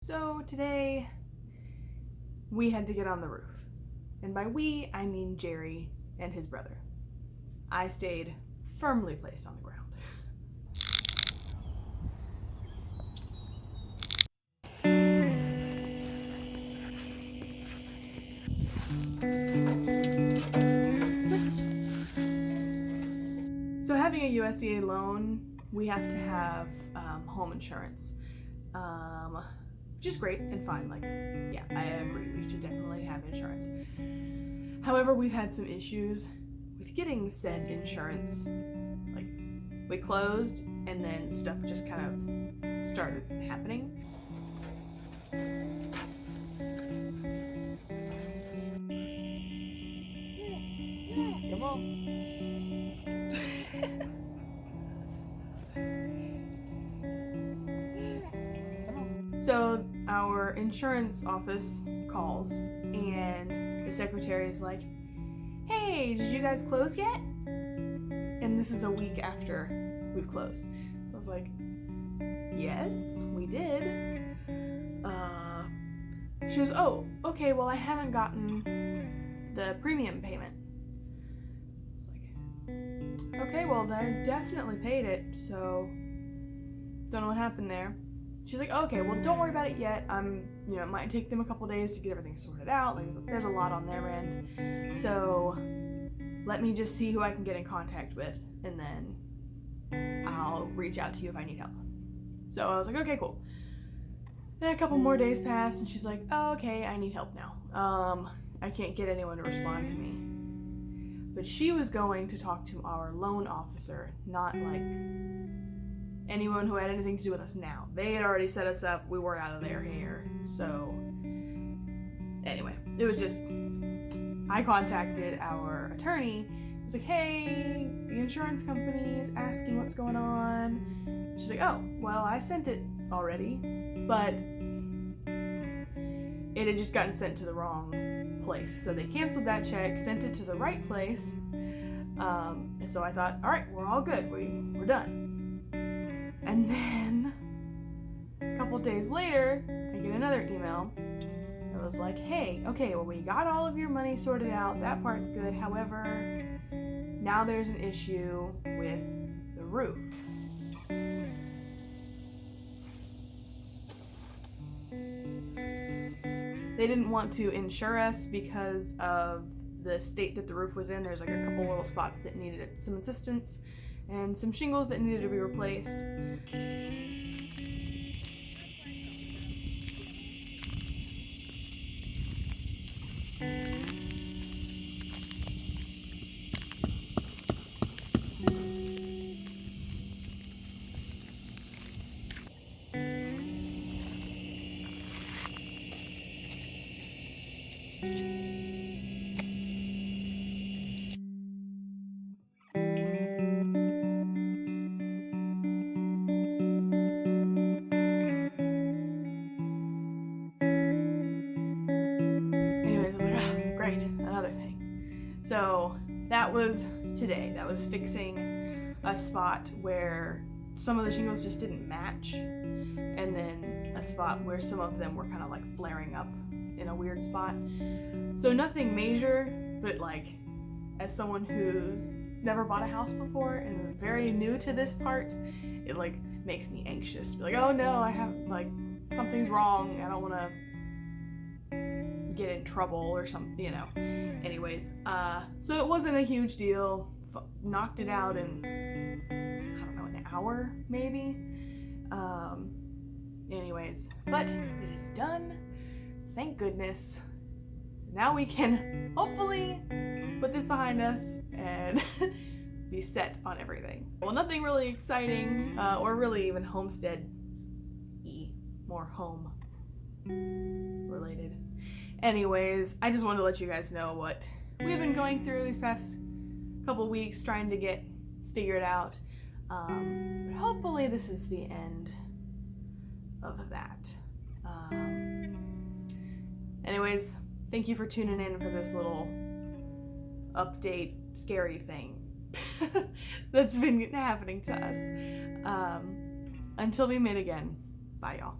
So today we had to get on the roof. And by we, I mean Jerry and his brother. I stayed firmly placed on the ground. So having a USDA loan, we have to have home insurance, which is great and fine. Like, yeah, I agree, we should definitely have insurance. However, we've had some issues with getting said insurance. Like, we closed and then stuff just kind of started happening. Come on. So our insurance office calls and the secretary is like, "Hey, did you guys close yet?" And this is a week after we've closed. I was like, "Yes, we did." She goes, "Oh, okay, well I haven't gotten the premium payment." I was like, "Okay, well they definitely paid it, so don't know what happened there." She's like, "Okay, well don't worry about it yet. It might take them a couple days to get everything sorted out. Like, there's a lot on their end. So let me just see who I can get in contact with, and then I'll reach out to you if I need help." So I was like, "Okay, cool." Then a couple more days passed, and she's like, "Oh, okay, I need help now. I can't get anyone to respond to me." But she was going to talk to our loan officer, not like anyone who had anything to do with us now. They had already set us up. We were out of their hair. So anyway, it was just, I contacted our attorney. I was like, "Hey, the insurance company is asking what's going on." She's like, "Oh, well, I sent it already, but it had just gotten sent to the wrong place. So they canceled that check, sent it to the right place. And so I thought, all right, we're all good. We're done." And then a couple days later, I get another email. It was like, "Hey, okay, well, we got all of your money sorted out. That part's good. However, now there's an issue with the roof." They didn't want to insure us because of the state that the roof was in. There's like a couple little spots that needed some assistance and some shingles that needed to be replaced. Another thing. So that was today. That was fixing a spot where some of the shingles just didn't match, and then a spot where some of them were kind of like flaring up in a weird spot. So nothing major, but like, as someone who's never bought a house before and is very new to this part, it like makes me anxious. Be like, "Oh no, I have like something's wrong. I don't want to get in trouble or something, Anyways, so it wasn't a huge deal. Knocked it out in, I don't know, an hour maybe. Anyways, but it is done. Thank goodness. So now we can hopefully put this behind us and be set on everything. Well, nothing really exciting, or really even Homestead-y, more home related. Anyways, I just wanted to let you guys know what we've been going through these past couple weeks trying to get figured out. But hopefully this is the end of that. Anyways, thank you for tuning in for this little update, scary thing that's been happening to us. Until we meet again, bye y'all.